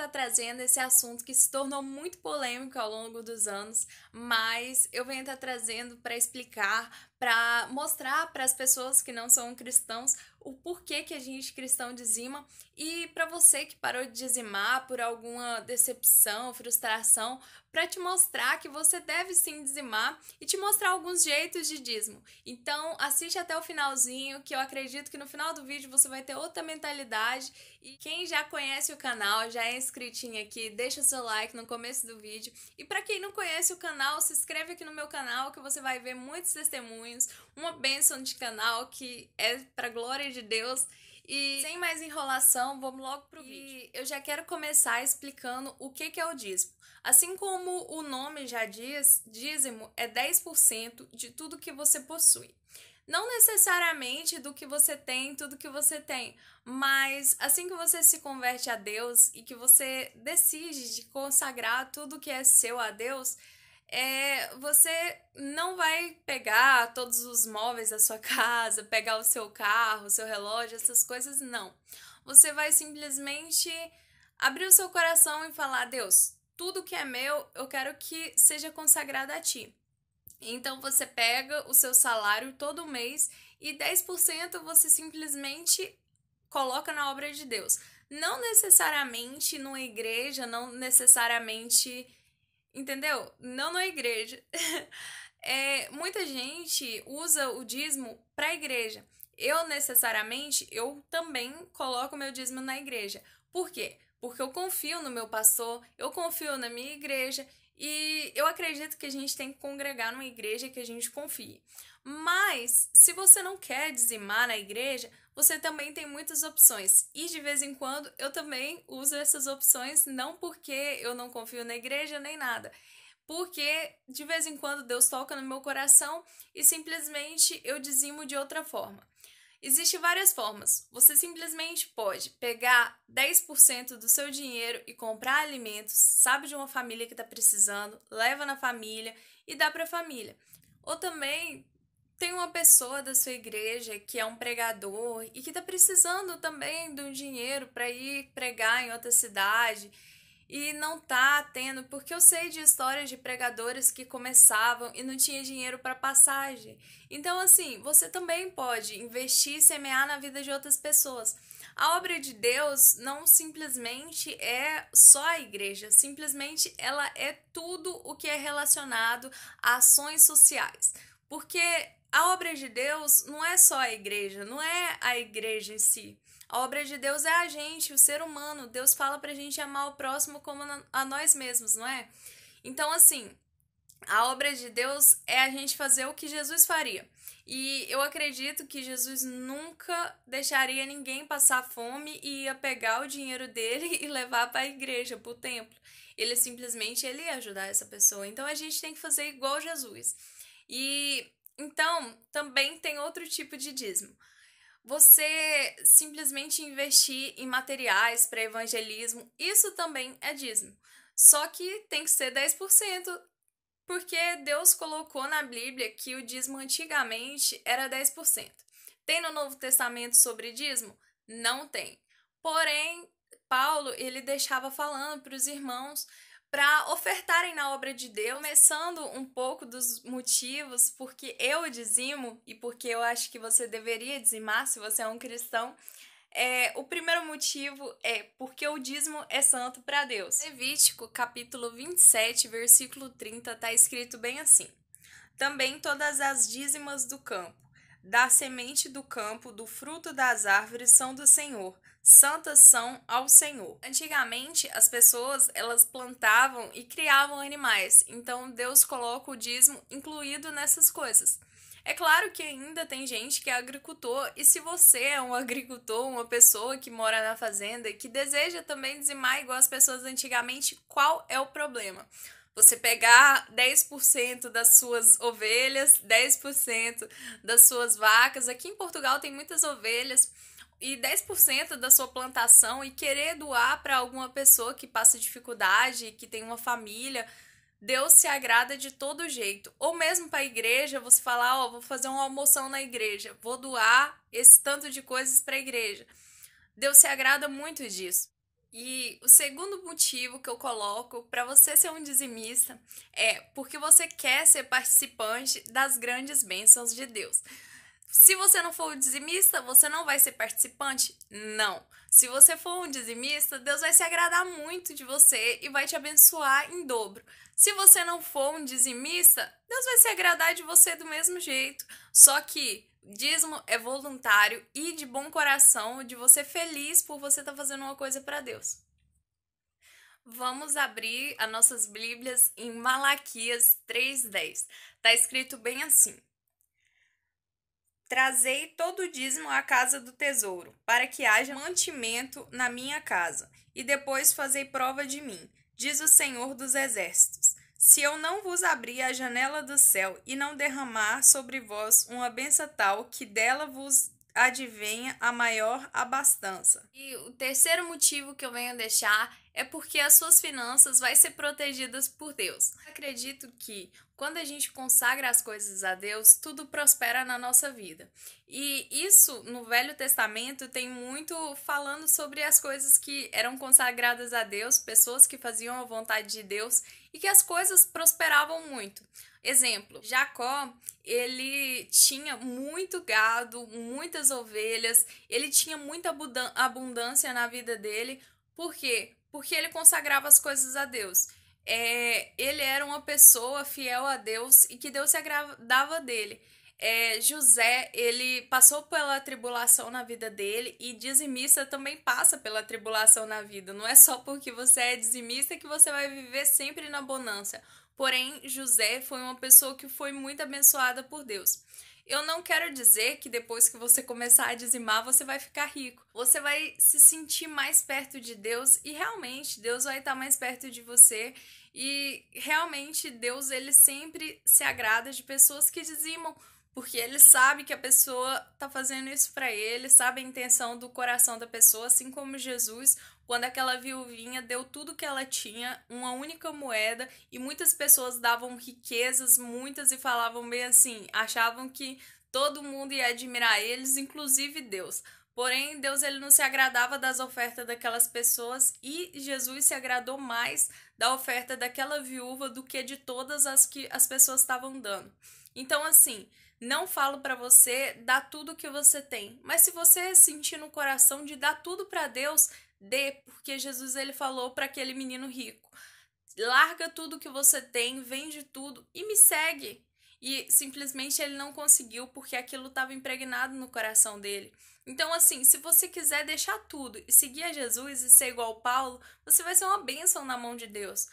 estar trazendo esse assunto que se tornou muito polêmico ao longo dos anos, mas eu venho estar trazendo para explicar, para mostrar para as pessoas que não são cristãos o porquê que a gente cristão dizima e para você que parou de dizimar por alguma decepção, frustração, para te mostrar que você deve sim dizimar e te mostrar alguns jeitos de dízimo. Então, assiste até o finalzinho, que eu acredito que no final do vídeo você vai ter outra mentalidade. E quem já conhece o canal, já é inscritinho aqui, deixa seu like no começo do vídeo. E para quem não conhece o canal, se inscreve aqui no meu canal que você vai ver muitos testemunhos, uma bênção de canal que é para glória de Deus. E sem mais enrolação, vamos logo pro vídeo. Eu já quero começar explicando o que é o dízimo. Assim como o nome já diz, dízimo é 10% de tudo que você possui. Não necessariamente do que você tem, tudo que você tem, mas assim que você se converte a Deus e que você decide de consagrar tudo que é seu a Deus, você não vai pegar todos os móveis da sua casa, pegar o seu carro, o seu relógio, essas coisas, não. Você vai simplesmente abrir o seu coração e falar: Deus, tudo que é meu, eu quero que seja consagrado a ti. Então você pega o seu salário todo mês e 10% você simplesmente coloca na obra de Deus. Não necessariamente numa igreja, não necessariamente, entendeu? Não na igreja. Muita gente usa o dízimo para a igreja. Eu também coloco meu dízimo na igreja. Por quê? Porque eu confio no meu pastor, eu confio na minha igreja e eu acredito que a gente tem que congregar numa igreja que a gente confie. Mas, se você não quer dizimar na igreja, você também tem muitas opções. E de vez em quando eu também uso essas opções, não porque eu não confio na igreja nem nada. Porque de vez em quando Deus toca no meu coração e simplesmente eu dizimo de outra forma. Existem várias formas. Você simplesmente pode pegar 10% do seu dinheiro e comprar alimentos, sabe, de uma família que está precisando, leva na família e dá para a família. Ou também tem uma pessoa da sua igreja que é um pregador e que está precisando também de um dinheiro para ir pregar em outra cidade e não tá tendo, porque eu sei de histórias de pregadores que começavam e não tinha dinheiro para passagem. Então, assim, você também pode investir e semear na vida de outras pessoas. A obra de Deus não simplesmente é só a igreja, simplesmente ela é tudo o que é relacionado a ações sociais. Porque a obra de Deus não é só a igreja, não é a igreja em si. A obra de Deus é a gente, o ser humano. Deus fala pra gente amar o próximo como a nós mesmos, não é? Então, assim, a obra de Deus é a gente fazer o que Jesus faria. E eu acredito que Jesus nunca deixaria ninguém passar fome e ia pegar o dinheiro dele e levar para a igreja, para o templo. Ele ia ajudar essa pessoa. Então a gente tem que fazer igual Jesus. E então também tem outro tipo de dízimo. Você simplesmente investir em materiais para evangelismo, isso também é dízimo. Só que tem que ser 10%, porque Deus colocou na Bíblia que o dízimo antigamente era 10%. Tem no Novo Testamento sobre dízimo? Não tem. Porém, Paulo, ele deixava falando para os irmãos para ofertarem na obra de Deus, começando um pouco dos motivos porque eu dizimo e porque eu acho que você deveria dizimar se você é um cristão. O primeiro motivo é porque o dízimo é santo para Deus. Levítico, capítulo 27, versículo 30, está escrito bem assim: também todas as dízimas do campo, da semente do campo, do fruto das árvores são do Senhor, santas são ao Senhor. Antigamente, as pessoas, elas plantavam e criavam animais, então Deus coloca o dízimo incluído nessas coisas. É claro que ainda tem gente que é agricultor, e se você é um agricultor, uma pessoa que mora na fazenda e que deseja também dizimar igual as pessoas antigamente, qual é o problema? Você pegar 10% das suas ovelhas, 10% das suas vacas. Aqui em Portugal tem muitas ovelhas. E 10% da sua plantação e querer doar para alguma pessoa que passa dificuldade, que tem uma família. Deus se agrada de todo jeito. Ou mesmo para a igreja, você falar: ó, vou fazer uma almoção na igreja, vou doar esse tanto de coisas para a igreja. Deus se agrada muito disso. E o segundo motivo que eu coloco para você ser um dizimista é porque você quer ser participante das grandes bênçãos de Deus. Se você não for um dizimista, você não vai ser participante? Não. Se você for um dizimista, Deus vai se agradar muito de você e vai te abençoar em dobro. Se você não for um dizimista, Deus vai se agradar de você do mesmo jeito. Só que dízimo é voluntário e de bom coração, de você feliz por você estar fazendo uma coisa para Deus. Vamos abrir as nossas Bíblias em Malaquias 3:10. Tá escrito bem assim: Trazei todo o dízimo à casa do tesouro, para que haja mantimento na minha casa, e depois fazei prova de mim, diz o Senhor dos Exércitos. Se eu não vos abrir a janela do céu e não derramar sobre vós uma benção tal que dela vos advenha a maior abastança. E o terceiro motivo que eu venho deixar é porque as suas finanças vai ser protegidas por Deus. Eu acredito que quando a gente consagra as coisas a Deus, tudo prospera na nossa vida. E isso no Velho Testamento tem muito falando sobre as coisas que eram consagradas a Deus, pessoas que faziam a vontade de Deus e que as coisas prosperavam muito. Exemplo, Jacó, ele tinha muito gado, muitas ovelhas, ele tinha muita abundância na vida dele. Por quê? Porque ele consagrava as coisas a Deus. Ele era uma pessoa fiel a Deus e que Deus se agradava dele. José, ele passou pela tribulação na vida dele e dizimista também passa pela tribulação na vida. Não é só porque você é dizimista que você vai viver sempre na bonança. Porém, José foi uma pessoa que foi muito abençoada por Deus. Eu não quero dizer que depois que você começar a dizimar, você vai ficar rico. Você vai se sentir mais perto de Deus e realmente Deus vai estar mais perto de você. E realmente Deus, ele sempre se agrada de pessoas que dizimam, porque ele sabe que a pessoa tá fazendo isso para ele, sabe a intenção do coração da pessoa, assim como Jesus, quando aquela viuvinha deu tudo que ela tinha, uma única moeda, e muitas pessoas davam riquezas, muitas, e falavam bem assim, achavam que todo mundo ia admirar eles, inclusive Deus. Porém, Deus, ele não se agradava das ofertas daquelas pessoas e Jesus se agradou mais da oferta daquela viúva do que de todas as que as pessoas estavam dando. Então, assim, não falo para você dar tudo que você tem, mas se você sentir no coração de dar tudo para Deus, dê, porque Jesus, ele falou para aquele menino rico: larga tudo que você tem, vende tudo e me segue. E simplesmente ele não conseguiu porque aquilo estava impregnado no coração dele. Então, assim, se você quiser deixar tudo e seguir a Jesus e ser igual Paulo, você vai ser uma bênção na mão de Deus.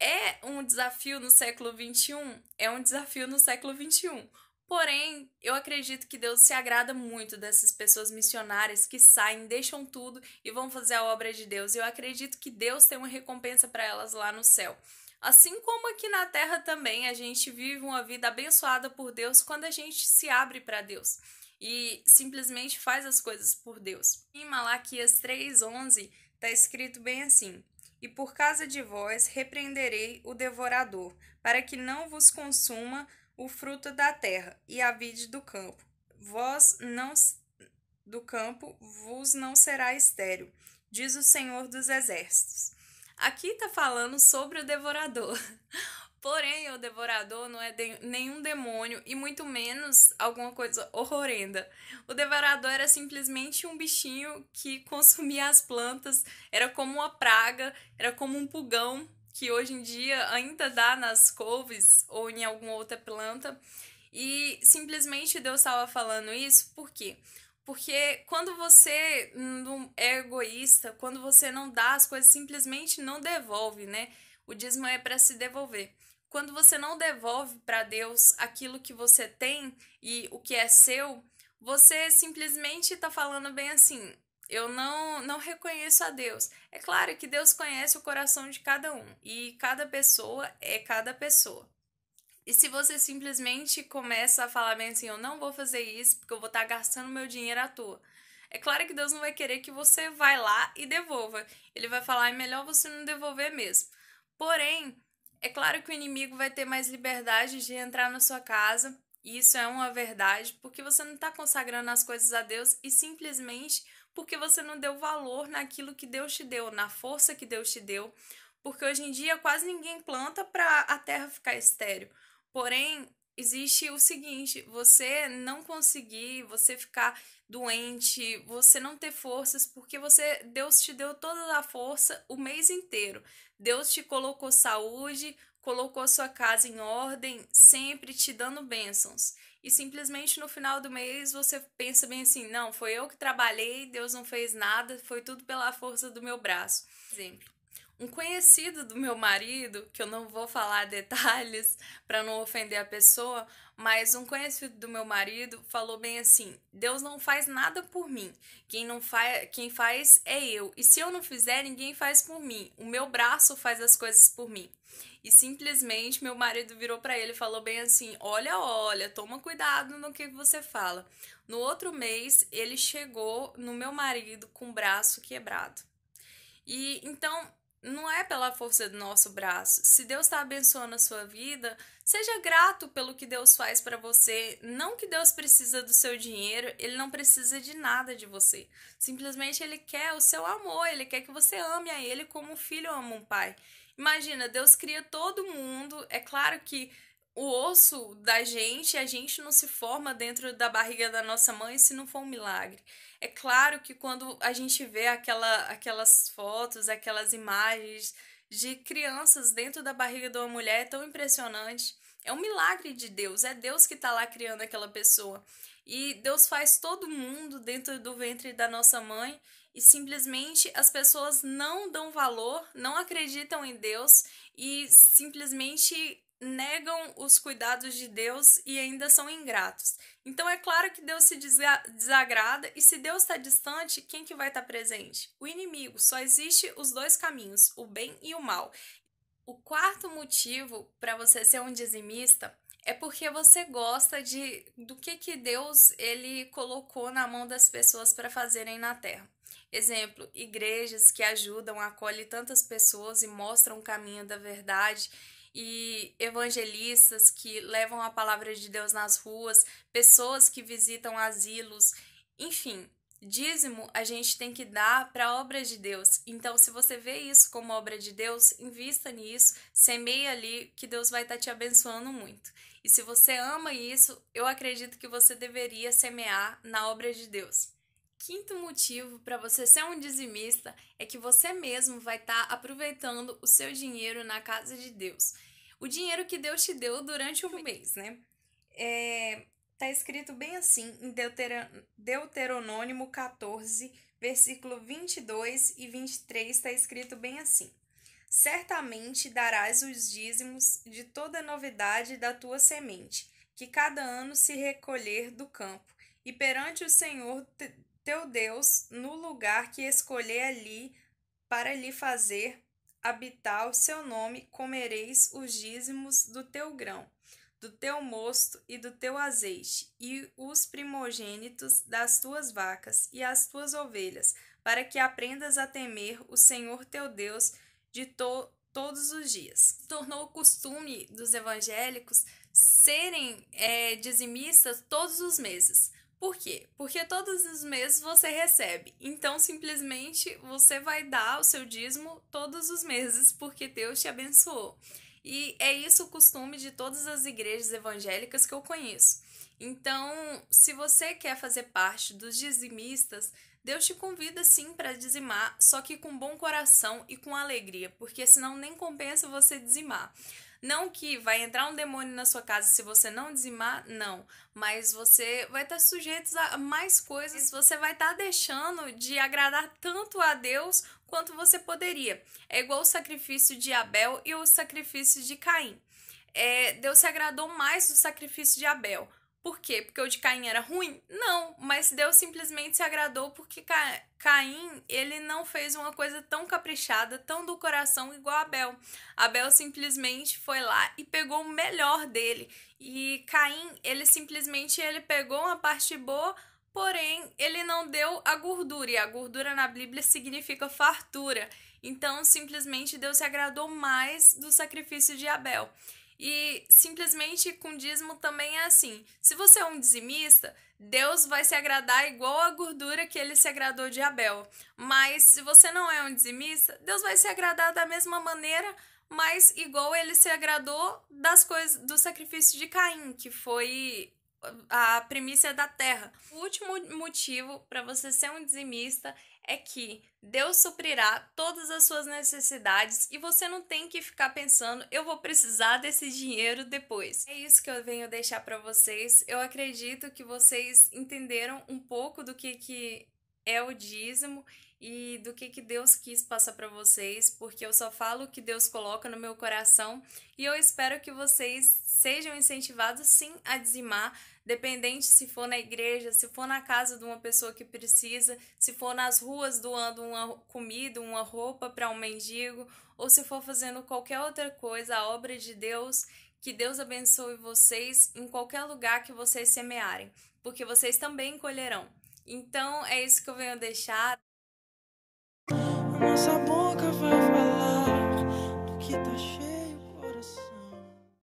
É um desafio no século XXI? É um desafio no século XXI. Porém, eu acredito que Deus se agrada muito dessas pessoas missionárias que saem, deixam tudo e vão fazer a obra de Deus. Eu acredito que Deus tem uma recompensa para elas lá no céu. Assim como aqui na terra também, a gente vive uma vida abençoada por Deus quando a gente se abre para Deus e simplesmente faz as coisas por Deus. Em Malaquias 3:11 está escrito bem assim: E por causa de vós repreenderei o devorador, para que não vos consuma o fruto da terra e a vide do campo. Vós não do campo vos não será estéril, diz o Senhor dos Exércitos. Aqui está falando sobre o devorador. Porém, o devorador não é nenhum demônio e muito menos alguma coisa horrorenda. O devorador era simplesmente um bichinho que consumia as plantas, era como uma praga, era como um pulgão que hoje em dia ainda dá nas couves ou em alguma outra planta. E simplesmente Deus estava falando isso por quê? Porque quando você não é egoísta, quando você não dá as coisas, simplesmente não devolve, né? O dízimo é para se devolver. Quando você não devolve para Deus aquilo que você tem e o que é seu, você simplesmente está falando bem assim: eu não reconheço a Deus. É claro que Deus conhece o coração de cada um e cada pessoa é cada pessoa. E se você simplesmente começa a falar bem assim: eu não vou fazer isso porque eu vou estar gastando meu dinheiro à toa. É claro que Deus não vai querer que você vá lá e devolva. Ele vai falar: é melhor você não devolver mesmo. Porém, é claro que o inimigo vai ter mais liberdade de entrar na sua casa. E isso é uma verdade, porque você não está consagrando as coisas a Deus e simplesmente porque você não deu valor naquilo que Deus te deu, na força que Deus te deu. Porque hoje em dia quase ninguém planta para a terra ficar estéril. Porém, existe o seguinte: você não conseguir, você ficar doente, você não ter forças, porque Deus te deu toda a força o mês inteiro. Deus te colocou saúde, colocou sua casa em ordem, sempre te dando bênçãos. E simplesmente no final do mês você pensa bem assim: não, foi eu que trabalhei, Deus não fez nada, foi tudo pela força do meu braço. Exemplo. Um conhecido do meu marido, que eu não vou falar detalhes para não ofender a pessoa, mas um conhecido do meu marido falou bem assim: Deus não faz nada por mim. Quem faz é eu. E se eu não fizer, ninguém faz por mim. O meu braço faz as coisas por mim. E simplesmente meu marido virou para ele e falou bem assim: olha, olha, toma cuidado no que você fala. No outro mês, ele chegou no meu marido com o braço quebrado. E então não é pela força do nosso braço. Se Deus está abençoando a sua vida, seja grato pelo que Deus faz para você. Não que Deus precisa do seu dinheiro, Ele não precisa de nada de você. Simplesmente Ele quer o seu amor, Ele quer que você ame a Ele como um filho ama um pai. Imagina, Deus cria todo mundo. É claro que o osso da gente, a gente não se forma dentro da barriga da nossa mãe se não for um milagre. É claro que quando a gente vê aquelas fotos, aquelas imagens de crianças dentro da barriga de uma mulher, é tão impressionante. É um milagre de Deus, é Deus que está lá criando aquela pessoa. E Deus faz todo mundo dentro do ventre da nossa mãe e simplesmente as pessoas não dão valor, não acreditam em Deus e simplesmente negam os cuidados de Deus e ainda são ingratos. Então é claro que Deus se desagrada, e se Deus está distante, quem que vai estar presente? O inimigo. Só existe os dois caminhos, o bem e o mal. O quarto motivo para você ser um dizimista é porque você gosta do que Deus ele colocou na mão das pessoas para fazerem na terra. Exemplo, igrejas que ajudam, acolhem tantas pessoas e mostram o caminho da verdade, e evangelistas que levam a palavra de Deus nas ruas, pessoas que visitam asilos, enfim. Dízimo a gente tem que dar para a obra de Deus. Então, se você vê isso como obra de Deus, invista nisso, semeie ali, que Deus vai estar te abençoando muito. E se você ama isso, eu acredito que você deveria semear na obra de Deus. Quinto motivo para você ser um dizimista é que você mesmo vai estar aproveitando o seu dinheiro na casa de Deus. O dinheiro que Deus te deu durante o mês, né? Tá escrito bem assim em Deuteronômio 14, versículo 22 e 23, está escrito bem assim: certamente darás os dízimos de toda a novidade da tua semente, que cada ano se recolher do campo, e perante o Senhor teu Deus, no lugar que escolher ali para lhe fazer habitar o seu nome, comereis os dízimos do teu grão, do teu mosto e do teu azeite, e os primogênitos das tuas vacas e as tuas ovelhas, para que aprendas a temer o Senhor teu Deus de todos os dias. Tornou o costume dos evangélicos serem dizimistas todos os meses. Por quê? Porque todos os meses você recebe. Então, simplesmente, você vai dar o seu dízimo todos os meses, porque Deus te abençoou. E é isso o costume de todas as igrejas evangélicas que eu conheço. Então, se você quer fazer parte dos dizimistas, Deus te convida sim para dizimar, só que com bom coração e com alegria, porque senão nem compensa você dizimar. Não que vai entrar um demônio na sua casa se você não dizimar, não. Mas você vai estar sujeito a mais coisas, você vai estar deixando de agradar tanto a Deus quanto você poderia. É igual o sacrifício de Abel e o sacrifício de Caim. Deus se agradou mais do sacrifício de Abel. Por quê? Porque o de Caim era ruim? Não, mas Deus simplesmente se agradou porque Caim, ele não fez uma coisa tão caprichada, tão do coração igual Abel. Abel simplesmente foi lá e pegou o melhor dele. E Caim, ele pegou uma parte boa, porém ele não deu a gordura. E a gordura na Bíblia significa fartura. Então, simplesmente Deus se agradou mais do sacrifício de Abel. E simplesmente com dízimo também é assim. Se você é um dizimista, Deus vai se agradar igual a gordura que ele se agradou de Abel. Mas se você não é um dizimista, Deus vai se agradar da mesma maneira, mas igual ele se agradou das coisas do sacrifício de Caim, que foi a primícia da terra. O último motivo para você ser um dizimista é que Deus suprirá todas as suas necessidades e você não tem que ficar pensando, eu vou precisar desse dinheiro depois. É isso que eu venho deixar para vocês. Eu acredito que vocês entenderam um pouco do que é o dízimo e do que Deus quis passar para vocês, porque eu só falo o que Deus coloca no meu coração e eu espero que vocês sejam incentivados sim a dizimar, dependente se for na igreja, se for na casa de uma pessoa que precisa, se for nas ruas doando uma comida, uma roupa para um mendigo, ou se for fazendo qualquer outra coisa, a obra de Deus. Que Deus abençoe vocês em qualquer lugar que vocês semearem, porque vocês também colherão. Então é isso que eu venho deixar.